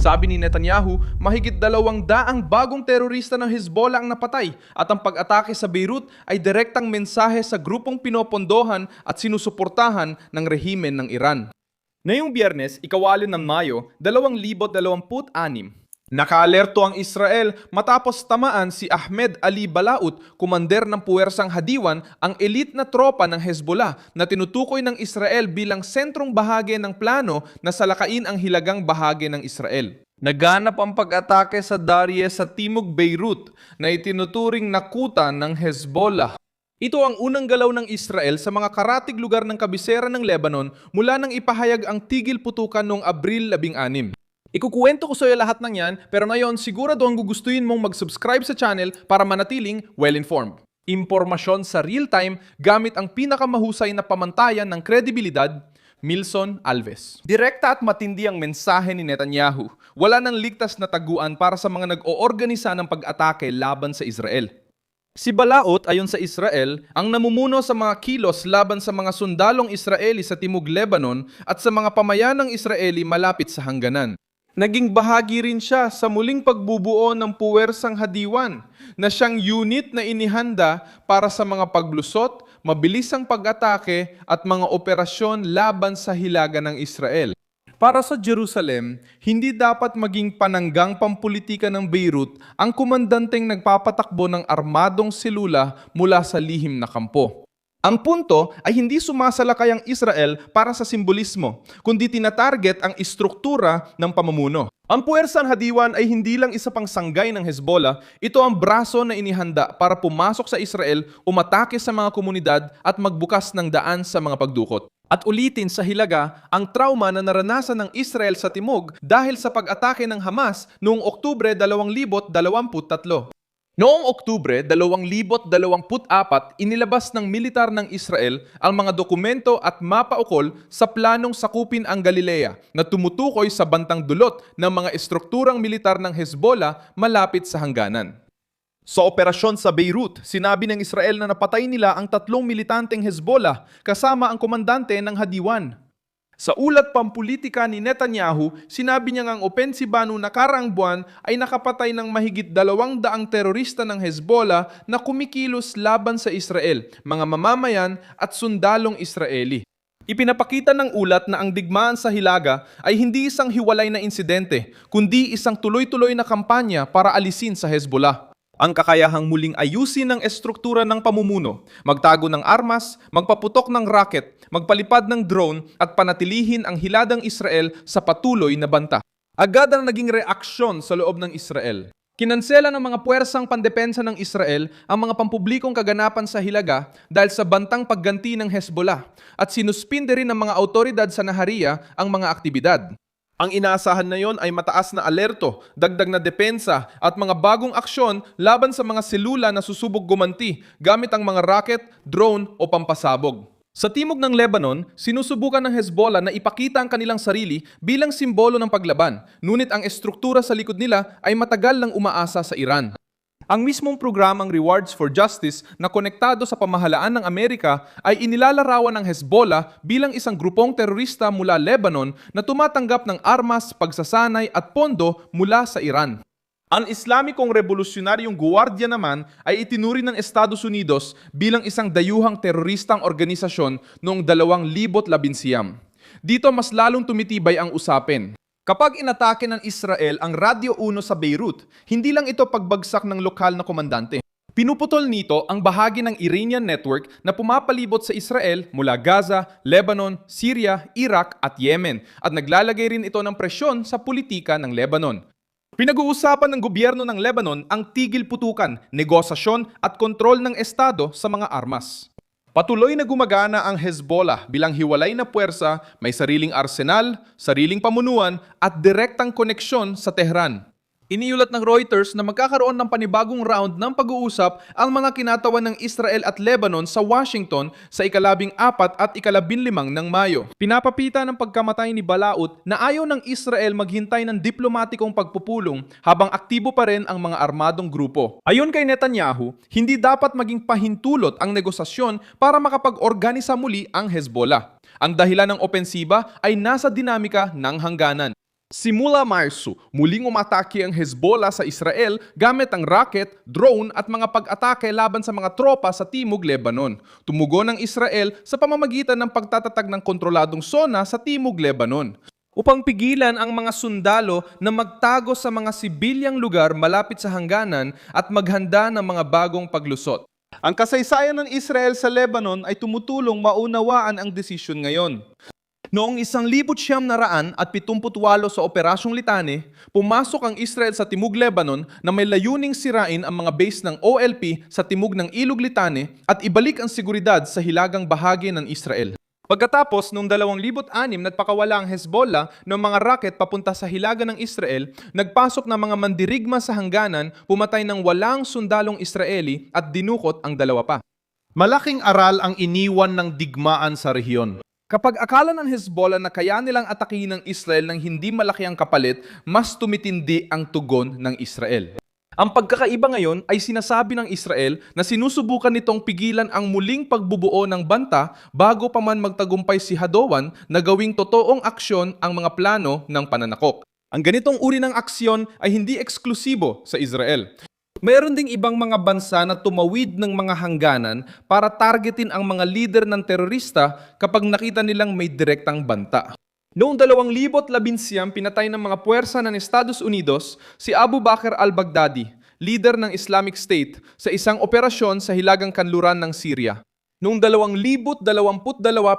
Sabi ni Netanyahu, mahigit 200 bagong terorista ng Hezbollah ang napatay at ang pag-atake sa Beirut ay direktang mensahe sa grupong pinopondohan at sinusuportahan ng rehimen ng Iran. Ngayong Biyernes, 4 ng Mayo, 2026, nakaalerto ang Israel matapos tamaan si Ahmed Ali Balaut, kumander ng puwersang Hadiwan, ang elite na tropa ng Hezbollah na tinutukoy ng Israel bilang sentrong bahagi ng plano na salakain ang hilagang bahagi ng Israel. Naganap ang pag-atake sa Darye sa Timog Beirut na itinuturing na kuta ng Hezbollah. Ito ang unang galaw ng Israel sa mga karatig lugar ng kabisera ng Lebanon mula nang ipahayag ang tigil putukan noong Abril 16. Ikukuwento ko sa iyo lahat ng yan, pero ngayon sigurado ang gugustuhin mong mag-subscribe sa channel para manatiling well-informed. Impormasyon sa real-time gamit ang pinakamahusay na pamantayan ng kredibilidad, Milson Alves. Direkta at matindi ang mensahe ni Netanyahu. Wala nang ligtas na taguan para sa mga nag-oorganisa ng pag-atake laban sa Israel. Si Balaut, ayon sa Israel, ang namumuno sa mga kilos laban sa mga sundalong Israeli sa Timog Lebanon at sa mga pamayanang Israeli malapit sa hangganan. Naging bahagi rin siya sa muling pagbubuo ng puwersang Hadiwan na siyang unit na inihanda para sa mga paglusot, mabilisang pag-atake at mga operasyon laban sa hilaga ng Israel. Para sa Jerusalem, hindi dapat maging pananggang pampulitika ng Beirut ang komandanteng nagpapatakbo ng armadong selula mula sa lihim na kampo. Ang punto ay hindi sumasalakay ang Israel para sa simbolismo, kundi tinatarget ang istruktura ng pamumuno. Ang puwersang Hadiwan ay hindi lang isa pang sanggay ng Hezbollah, ito ang braso na inihanda para pumasok sa Israel, umatake sa mga komunidad at magbukas ng daan sa mga pagdukot. At ulitin sa hilaga ang trauma na naranasan ng Israel sa Timog dahil sa pag-atake ng Hamas noong Oktubre 2023. Noong Oktubre 2024, inilabas ng militar ng Israel ang mga dokumento at mapa-ukol sa planong sakupin ang Galilea na tumutukoy sa bantang dulot ng mga estrukturang militar ng Hezbollah malapit sa hangganan. Sa operasyon sa Beirut, sinabi ng Israel na napatay nila ang 3 militanteng Hezbollah kasama ang komandante ng Hadiwan. Sa ulat pampulitika ni Netanyahu, sinabi niya ang opensiba noong nakaraang buwan ay nakapatay ng mahigit 200 terorista ng Hezbollah na kumikilos laban sa Israel, mga mamamayan at sundalong Israeli. Ipinapakita ng ulat na ang digmaan sa Hilaga ay hindi isang hiwalay na insidente, kundi isang tuloy-tuloy na kampanya para alisin sa Hezbollah. Ang kakayahang muling ayusin ng estruktura ng pamumuno, magtago ng armas, magpaputok ng rocket, magpalipad ng drone at panatilihin ang hiladang Israel sa patuloy na banta. Agad ang naging reaksyon sa loob ng Israel. Kinansela ng mga puwersang pandepensa ng Israel ang mga pampublikong kaganapan sa Hilaga dahil sa bantang pagganti ng Hezbollah at sinuspinde rin ng mga autoridad sa Nahariya ang mga aktibidad. Ang inaasahan na yon ay mataas na alerto, dagdag na depensa at mga bagong aksyon laban sa mga selula na susubok gumanti gamit ang mga rocket, drone o pampasabog. Sa timog ng Lebanon, sinusubukan ng Hezbollah na ipakita ang kanilang sarili bilang simbolo ng paglaban, ngunit ang estruktura sa likod nila ay matagal nang umaasa sa Iran. Ang mismong programang Rewards for Justice na konektado sa pamahalaan ng Amerika ay inilalarawan ng Hezbollah bilang isang grupong terorista mula Lebanon na tumatanggap ng armas, pagsasanay at pondo mula sa Iran. Ang Islamikong Revolusyonaryong Guwardiya naman ay itinuri ng Estados Unidos bilang isang dayuhang teroristang organisasyon noong 2011. Dito mas lalong tumitibay ang usapin. Kapag inatake ng Israel ang Radyo 1 sa Beirut, hindi lang ito pagbagsak ng lokal na komandante. Pinuputol nito ang bahagi ng Iranian network na pumapalibot sa Israel mula Gaza, Lebanon, Syria, Iraq at Yemen at naglalagay rin ito ng presyon sa politika ng Lebanon. Pinag-uusapan ng gobyerno ng Lebanon ang tigil putukan, negosasyon at kontrol ng Estado sa mga armas. Patuloy na gumagana ang Hezbollah bilang hiwalay na puwersa, may sariling arsenal, sariling pamunuan at direktang koneksyon sa Tehran. Iniulat ng Reuters na magkakaroon ng panibagong round ng pag-uusap ang mga kinatawan ng Israel at Lebanon sa Washington sa ika-14 at ika-15 ng Mayo. Pinapapita ng pagkamatay ni Balaut na ayaw ng Israel maghintay ng diplomatikong pagpupulong habang aktibo pa rin ang mga armadong grupo. Ayon kay Netanyahu, hindi dapat maging pahintulot ang negosasyon para makapag-organisa muli ang Hezbollah. Ang dahilan ng opensiba ay nasa dinamika ng hangganan. Simula Marso, muling umatake ang Hezbollah sa Israel gamit ang rocket, drone at mga pag-atake laban sa mga tropa sa Timog Lebanon. Tumugon ang Israel sa pamamagitan ng pagtatatag ng kontroladong zona sa Timog Lebanon upang pigilan ang mga sundalo na magtago sa mga sibilyang lugar malapit sa hangganan at maghanda ng mga bagong paglusot. Ang kasaysayan ng Israel sa Lebanon ay tumutulong maunawaan ang desisyon ngayon. Noong 1978 sa Operasyong Litani, pumasok ang Israel sa Timog Lebanon na may layuning sirain ang mga base ng OLP sa timog ng Ilog Litani at ibalik ang seguridad sa hilagang bahagi ng Israel. Pagkatapos, noong 2006 nagpakawala ang Hezbollah ng mga rocket papunta sa hilaga ng Israel, nagpasok ng mga mandirigma sa hangganan, pumatay ng 8 sundalong Israeli at dinukot ang 2 pa. Malaking aral ang iniwan ng digmaan sa rehiyon. Kapag akala ng Hezbollah na kaya nilang atakihin ng Israel ng hindi malaki ang kapalit, mas tumitindi ang tugon ng Israel. Ang pagkakaiba ngayon ay sinasabi ng Israel na sinusubukan nitong pigilan ang muling pagbubuo ng banta bago pa man magtagumpay si Hadowan na gawing totoong aksyon ang mga plano ng pananakop. Ang ganitong uri ng aksyon ay hindi eksklusibo sa Israel. Mayroon ding ibang mga bansa na tumawid ng mga hangganan para targetin ang mga lider ng terorista kapag nakita nilang may direktang banta. Noong 2011, pinatay ng mga puwersa ng Estados Unidos si Abu Bakr al-Baghdadi, leader ng Islamic State, sa isang operasyon sa hilagang kanluran ng Syria. Noong 2022,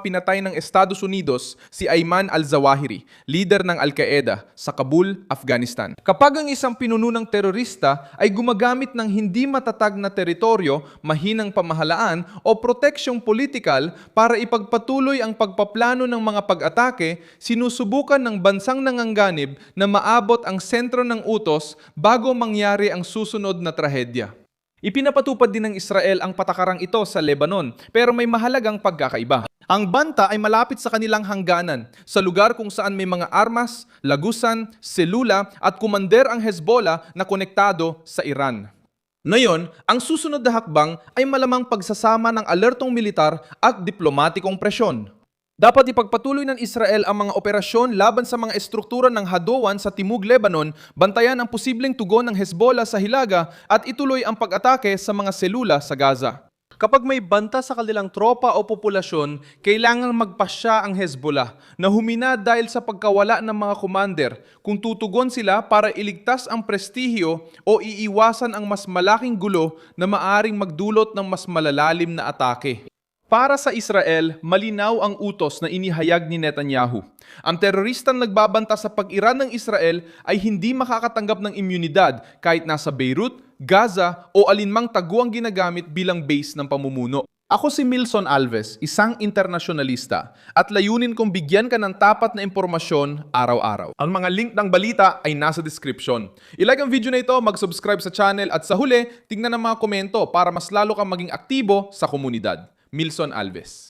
pinatay ng Estados Unidos si Ayman al-Zawahiri, leader ng Al-Qaeda, sa Kabul, Afghanistan. Kapag ang isang pinuno ng terorista ay gumagamit ng hindi matatag na teritoryo, mahinang pamahalaan o proteksyong politikal para ipagpatuloy ang pagpaplano ng mga pag-atake, sinusubukan ng bansang nanganganib na maabot ang sentro ng utos bago mangyari ang susunod na trahedya. Ipinapatupad din ng Israel ang patakarang ito sa Lebanon, pero may mahalagang pagkakaiba. Ang banta ay malapit sa kanilang hangganan, sa lugar kung saan may mga armas, lagusan, selula at kumander ang Hezbollah na konektado sa Iran. Ngayon, ang susunod na hakbang ay malamang pagsasama ng alertong militar at diplomatikong presyon. Dapat ipagpatuloy ng Israel ang mga operasyon laban sa mga estruktura ng Hadowan sa Timog Lebanon, bantayan ang posibleng tugon ng Hezbollah sa Hilaga at ituloy ang pag-atake sa mga selula sa Gaza. Kapag may banta sa kanilang tropa o populasyon, kailangang magpasya ang Hezbollah na humina dahil sa pagkawala ng mga commander kung tutugon sila para iligtas ang prestihyo o iiwasan ang mas malaking gulo na maaring magdulot ng mas malalalim na atake. Para sa Israel, malinaw ang utos na inihayag ni Netanyahu. Ang teroristang nagbabanta sa pag-Iran ng Israel ay hindi makakatanggap ng immunidad kahit nasa Beirut, Gaza o alinmang taguang ginagamit bilang base ng pamumuno. Ako si Milson Alves, isang internasyonalista, at layunin kong bigyan ka ng tapat na impormasyon araw-araw. Ang mga link ng balita ay nasa description. I-like ang video na ito, mag-subscribe sa channel at sa huli, tingnan ang mga komento para mas lalo kang maging aktibo sa komunidad. Milson Alves.